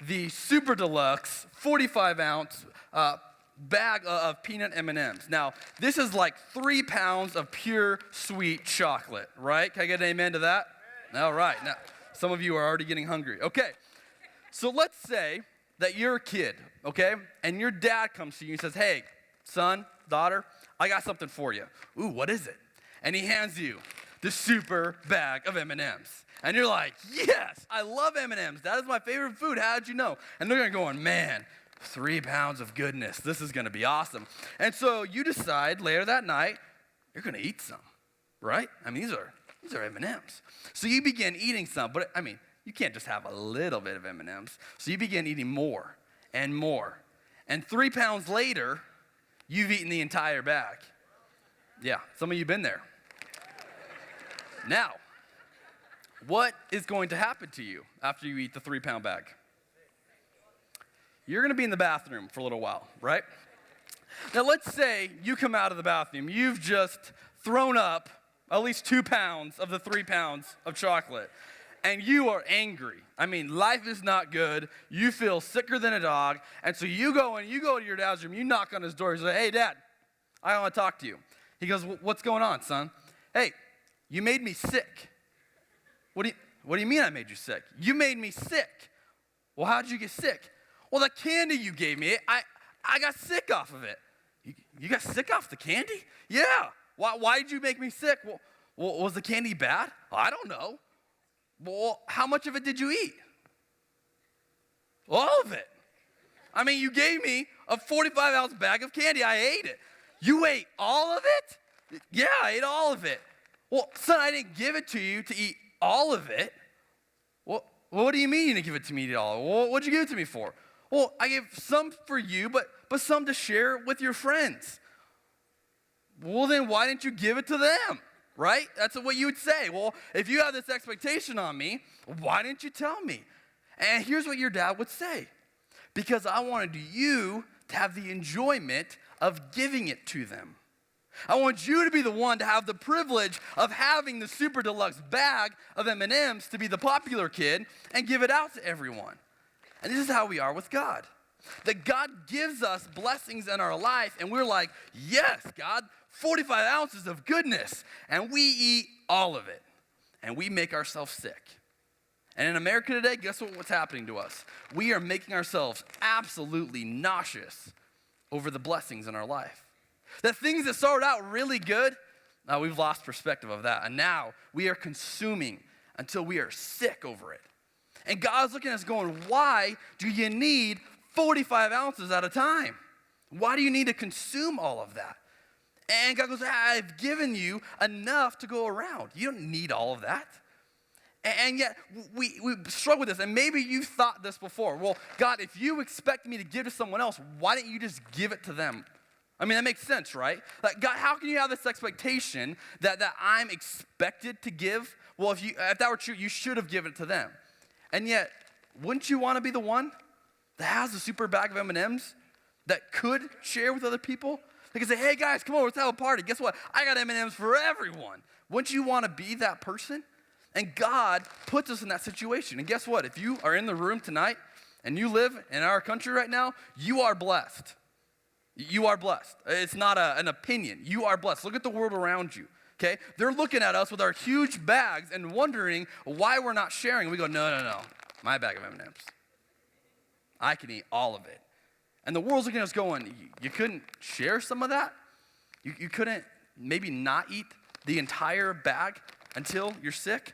the super deluxe 45-ounce bag of peanut M&Ms. Now, this is like 3 pounds of pure sweet chocolate, right? Can I get an amen to that? All right. Now, some of you are already getting hungry. Okay. So let's say that you're a kid, okay? And your dad comes to you and says, hey, son, daughter, I got something for you. Ooh, what is it? And he hands you the super bag of M&Ms. And you're like, yes, I love M&Ms. That is my favorite food. How did you know? And they're going, man, 3 pounds of goodness. This is going to be awesome. And so you decide later that night, you're going to eat some, right? I mean, these are M&Ms. So you begin eating some, but I mean, you can't just have a little bit of M&Ms. So you begin eating more and more. And 3 pounds later, you've eaten the entire bag. Yeah, some of you have been there. Now, what is going to happen to you after you eat the 3-pound bag? You're going to be in the bathroom for a little while, right? Now, let's say you come out of the bathroom. You've just thrown up at least 2 pounds of the 3 pounds of chocolate. And you are angry. I mean, life is not good. You feel sicker than a dog. And so you go to your dad's room. You knock on his door. You say, hey, Dad, I want to talk to you. He goes, what's going on, son? Hey, you made me sick. What do you mean I made you sick? You made me sick. Well, how'd you get sick? Well, the candy you gave me, I got sick off of it. You got sick off the candy? Yeah. Why did you make me sick? Well, was the candy bad? I don't know. Well, how much of it did you eat? All of it. I mean, you gave me a 45-ounce bag of candy. I ate it. You ate all of it? Yeah, I ate all of it. Well, son, I didn't give it to you to eat all of it. Well, what do you mean you didn't give it to me to eat all of it? Well, what'd you give it to me for? Well, I gave some for you, but some to share with your friends. Well, then why didn't you give it to them? Right? That's what you would say. Well, if you have this expectation on me, why didn't you tell me? And here's what your dad would say. Because I wanted you to have the enjoyment of giving it to them. I want you to be the one to have the privilege of having the super deluxe bag of M&Ms to be the popular kid and give it out to everyone. And this is how we are with God. That God gives us blessings in our life, and we're like, yes, God, 45 ounces of goodness, and we eat all of it, and we make ourselves sick. And in America today, guess what's happening to us? We are making ourselves absolutely nauseous over the blessings in our life. That things that started out really good, we've lost perspective of that, and now we are consuming until we are sick over it. And God's looking at us going, why do you need 45 ounces at a time? Why do you need to consume all of that? And God goes, I've given you enough to go around. You don't need all of that. And yet, we struggle with this. And maybe you've thought this before. Well, God, if you expect me to give to someone else, why didn't you just give it to them? I mean, that makes sense, right? Like, God, how can you have this expectation that I'm expected to give? Well, if that were true, you should have given it to them. And yet, wouldn't you want to be the one that has a super bag of M&Ms that could share with other people? They can say, hey guys, come on, let's have a party. Guess what? I got M&Ms for everyone. Wouldn't you want to be that person? And God puts us in that situation. And guess what? If you are in the room tonight and you live in our country right now, you are blessed. You are blessed. It's not an opinion. You are blessed. Look at the world around you. Okay? They're looking at us with our huge bags and wondering why we're not sharing. We go, no. My bag of M&Ms. I can eat all of it. And the world's looking at us going, you couldn't share some of that? You couldn't maybe not eat the entire bag until you're sick?